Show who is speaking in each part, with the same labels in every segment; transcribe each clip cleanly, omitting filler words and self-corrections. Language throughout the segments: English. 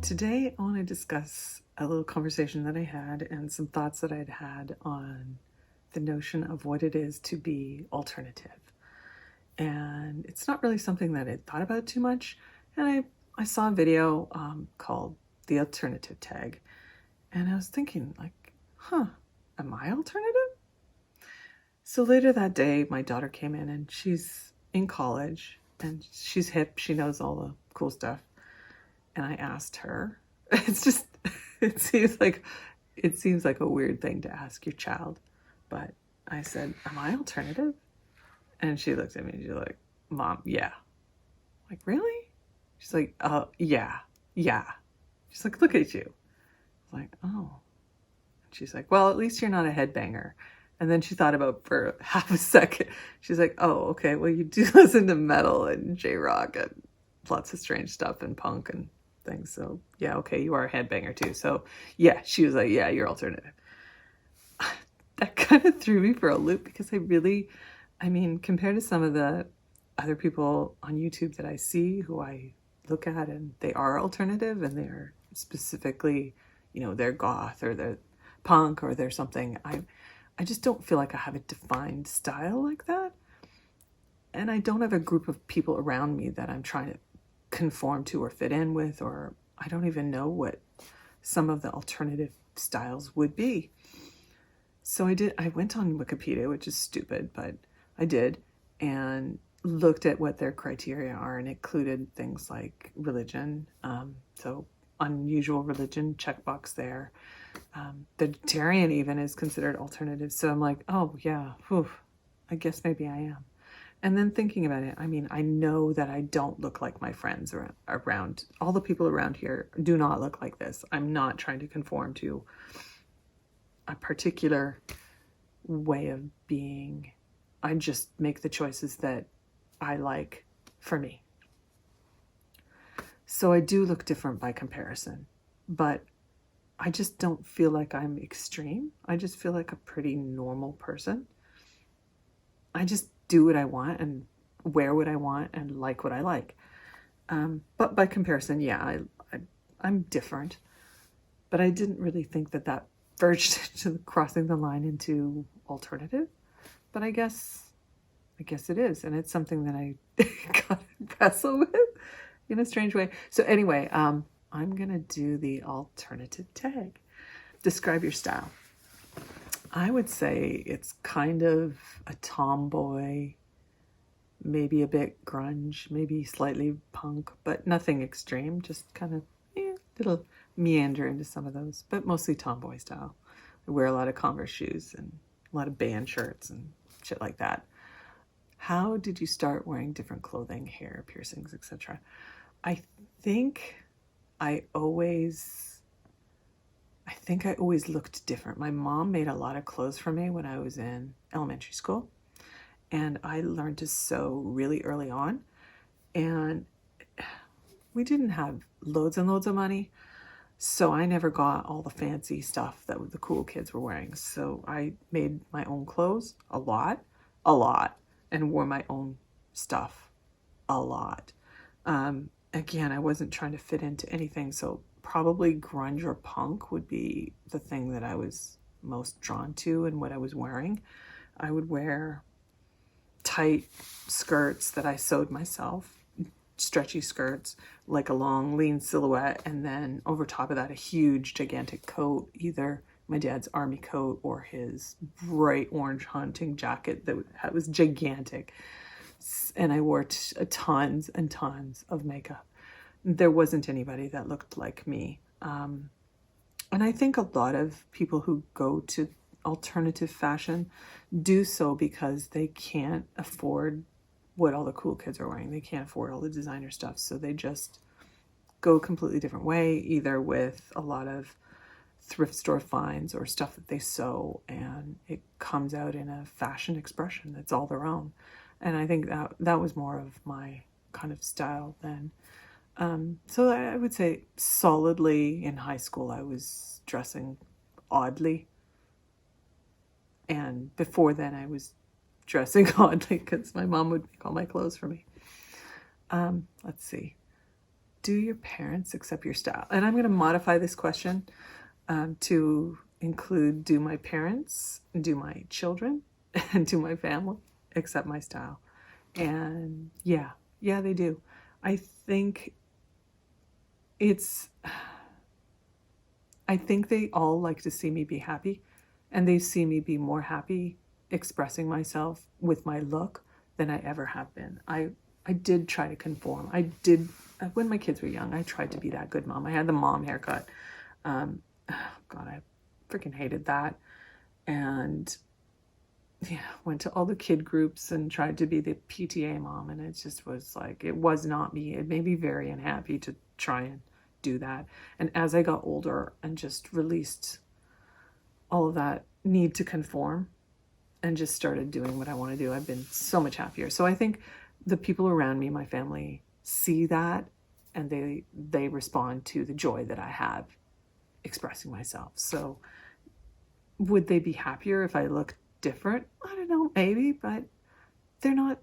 Speaker 1: Today, I want to discuss a little conversation that I had and some thoughts that I'd had on the notion of what it is to be alternative. And it's not really something that I thought about too much. And I saw a video called The Alternative Tag. And I was thinking, like, am I alternative? So later that day, my daughter came in and she's in college and she's hip. She knows all the cool stuff. And I asked her, it seems like a weird thing to ask your child, but I said, am I alternative? And she looked at me and she's like, Mom, yeah. I'm like, really? She's like, yeah. She's like, look at you. I'm like, oh. And she's like, well, at least you're not a headbanger. And then she thought about for half a second. She's like, oh, okay, well, you do listen to metal and J-rock and lots of strange stuff and punk and things. So yeah, okay, you are a headbanger too. So yeah, she was like, yeah, you're alternative. That kind of threw me for a loop because compared to some of the other people on YouTube that I see who I look at and they are alternative and they're specifically, they're goth or they're punk or they're something, I just don't feel like I have a defined style like that. And I don't have a group of people around me that I'm trying to conform to or fit in with, or I don't even know what some of the alternative styles would be. So I went on Wikipedia, which is stupid, but I did, and looked at what their criteria are, and included things like religion. So unusual religion, checkbox there. Vegetarian even is considered alternative. So I'm like, oh yeah, I guess maybe I am. And then thinking about it, I know that I don't look like my friends around. All the people around here do not look like this. I'm not trying to conform to a particular way of being. I just make the choices that I like for me. So I do look different by comparison, but I just don't feel like I'm extreme. I just feel like a pretty normal person. I just do what I want and wear what I want and like what I like. But by comparison, yeah, I'm different. But I didn't really think that verged into crossing the line into alternative. But I guess it is. And it's something that I gotta wrestle with in a strange way. So anyway, I'm going to do the alternative tag. Describe your style. I would say it's kind of a tomboy, maybe a bit grunge, maybe slightly punk, but nothing extreme, just kind of little meander into some of those, but mostly tomboy style. I wear a lot of Converse shoes and a lot of band shirts and shit like that. How did you start wearing different clothing, hair, piercings, etc.? I think I always looked different. My mom made a lot of clothes for me when I was in elementary school, and I learned to sew really early on. And we didn't have loads and loads of money, so I never got all the fancy stuff that the cool kids were wearing. So I made my own clothes a lot, and wore my own stuff a lot. Again, I wasn't trying to fit into anything, so probably grunge or punk would be the thing that I was most drawn to and what I was wearing. I would wear tight skirts that I sewed myself, stretchy skirts, like a long, lean silhouette, and then over top of that, a huge, gigantic coat, either my dad's army coat or his bright orange hunting jacket that was gigantic. And I wore tons and tons of makeup. There wasn't anybody that looked like me. And I think a lot of people who go to alternative fashion do so because they can't afford what all the cool kids are wearing. They can't afford all the designer stuff. So they just go a completely different way, either with a lot of thrift store finds or stuff that they sew, and it comes out in a fashion expression that's all their own. And I think that was more of my kind of style then. So I would say solidly in high school, I was dressing oddly. And before then, I was dressing oddly because my mom would make all my clothes for me. Let's see. do your parents accept your style? And I'm going to modify this question to include, do my parents, do my children, and do my family accept my style? And yeah, they do. I think they all like to see me be happy, and they see me be more happy expressing myself with my look than I ever have been. I did try to conform. I did, when my kids were young, I tried to be that good mom. I had the mom haircut. God, I freaking hated that. And yeah, went to all the kid groups and tried to be the PTA mom, and it just was like, it was not me. It made me very unhappy to try and do that. And as I got older and just released all of that need to conform and just started doing what I want to do, I've been so much happier. So I think the people around me, my family, see that, and they respond to the joy that I have expressing myself. So would they be happier if I looked different? I don't know, maybe, but they're not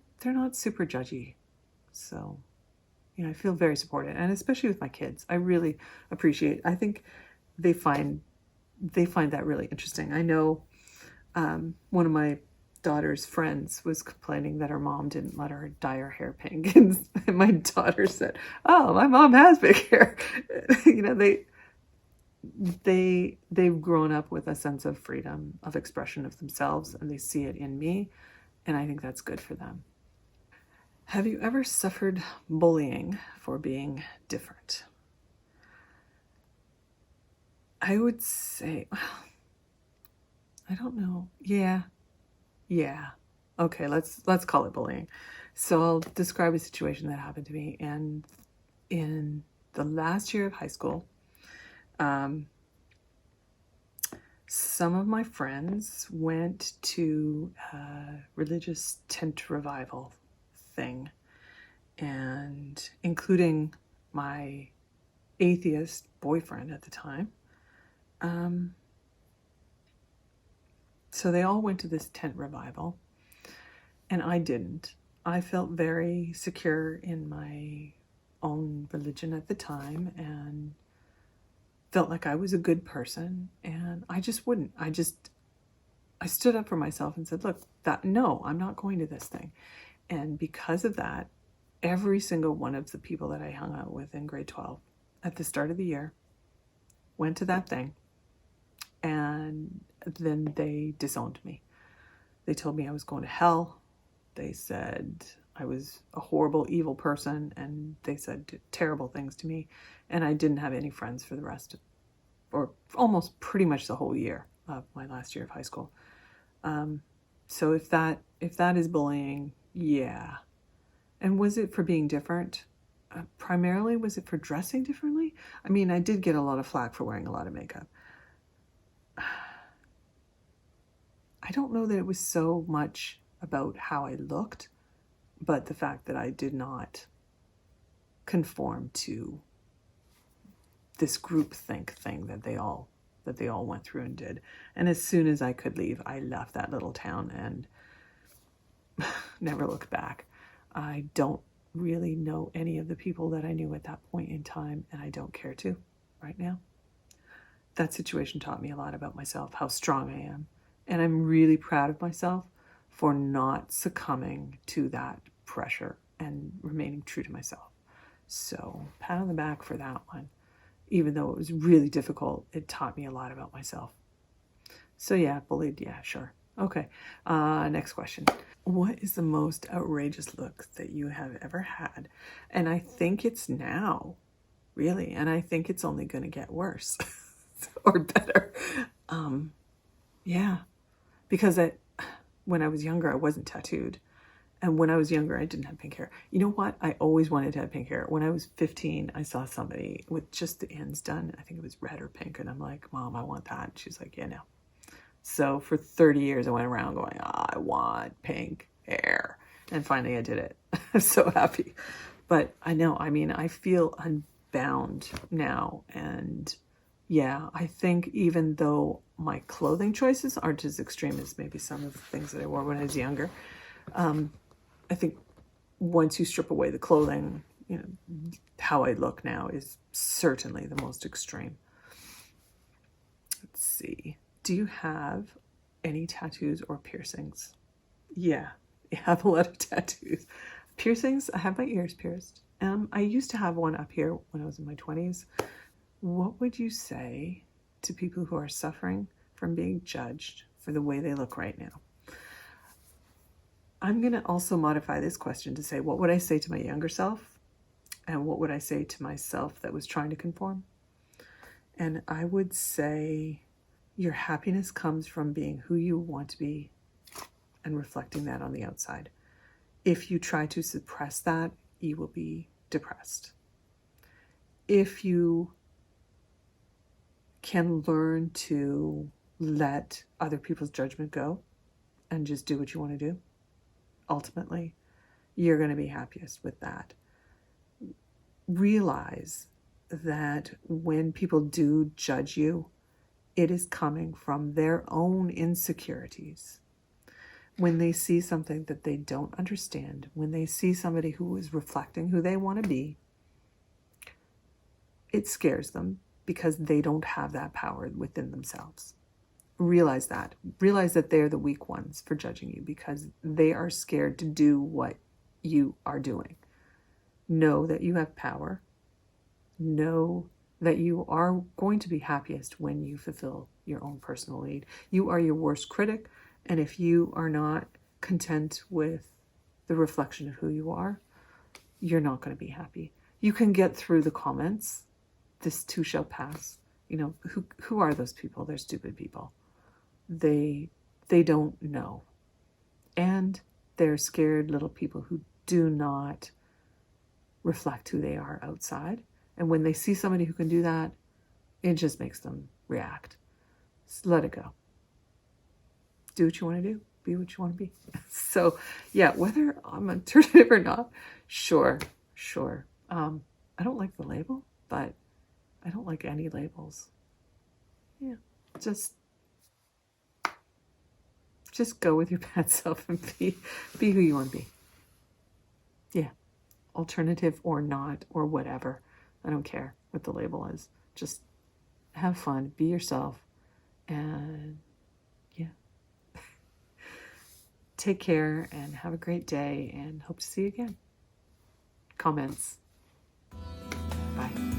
Speaker 1: super judgy. So, I feel very supported, and especially with my kids, I really appreciate. I think they find that really interesting. I know one of my daughter's friends was complaining that her mom didn't let her dye her hair pink, and my daughter said, "Oh, my mom has big hair." They've grown up with a sense of freedom of expression of themselves, and they see it in me, and I think that's good for them. Have you ever suffered bullying for being different? I would say, well, I don't know. Yeah. Okay, let's call it bullying. So I'll describe a situation that happened to me, and in the last year of high school, some of my friends went to a religious tent revival thing, and including my atheist boyfriend at the time. So they all went to this tent revival, and I didn't. I felt very secure in my own religion at the time, and felt like I was a good person, and I just wouldn't. I stood up for myself and said, look, no, I'm not going to this thing. And because of that, every single one of the people that I hung out with in grade 12 at the start of the year went to that thing, and then they disowned me. They told me I was going to hell. They said I was a horrible, evil person, and they said terrible things to me, and I didn't have any friends for the rest, or almost pretty much the whole year of my last year of high school. So if that is bullying, yeah. And was it for being different? Primarily, was it for dressing differently? I mean, I did get a lot of flack for wearing a lot of makeup. I don't know that it was so much about how I looked, but the fact that I did not conform to this groupthink thing that they all went through and did. And as soon as I could leave, I left that little town and never looked back. I don't really know any of the people that I knew at that point in time, and I don't care to right now. That situation taught me a lot about myself, how strong I am. And I'm really proud of myself for not succumbing to that pressure and remaining true to myself. So, pat on the back for that one. Even though it was really difficult, it taught me a lot about myself. So yeah, bullied, yeah, sure. Okay, next question. What is the most outrageous look that you have ever had? And I think it's now, really, and I think it's only going to get worse or better. Yeah, because when I was younger, I wasn't tattooed. And when I was younger, I didn't have pink hair. You know what? I always wanted to have pink hair. When I was 15, I saw somebody with just the ends done. I think it was red or pink. And I'm like, Mom, I want that. And she's like, yeah, no. So for 30 years, I went around going, I want pink hair. And finally, I did it. I'm so happy. But I know, I mean, I feel unbound now. And yeah, I think even though my clothing choices aren't as extreme as maybe some of the things that I wore when I was younger, I think once you strip away the clothing, how I look now is certainly the most extreme. Let's see. Do you have any tattoos or piercings? Yeah, I have a lot of tattoos. Piercings, I have my ears pierced. I used to have one up here when I was in my 20s. What would you say to people who are suffering from being judged for the way they look right now? I'm going to also modify this question to say, what would I say to my younger self? And what would I say to myself that was trying to conform? And I would say your happiness comes from being who you want to be and reflecting that on the outside. If you try to suppress that, you will be depressed. If you can learn to let other people's judgment go and just do what you want to do, ultimately, you're going to be happiest with that. Realize that when people do judge you, it is coming from their own insecurities. When they see something that they don't understand, when they see somebody who is reflecting who they want to be, it scares them because they don't have that power within themselves. Realize that. Realize that they're the weak ones for judging you because they are scared to do what you are doing. Know that you have power. Know that you are going to be happiest when you fulfill your own personal need. You are your worst critic, and if you are not content with the reflection of who you are, you're not going to be happy. You can get through the comments. This too shall pass. You know, who are those people? They're stupid people. They don't know. And they're scared little people who do not reflect who they are outside. And when they see somebody who can do that, it just makes them react. Just let it go. Do what you want to do. Be what you want to be. So, yeah, whether I'm alternative or not, sure. I don't like the label, but I don't like any labels. Yeah, just go with your bad self and be who you want to be. Yeah, alternative or not or whatever. I don't care what the label is. Just have fun, be yourself, and yeah. Take care and have a great day and hope to see you again. Comments. Bye.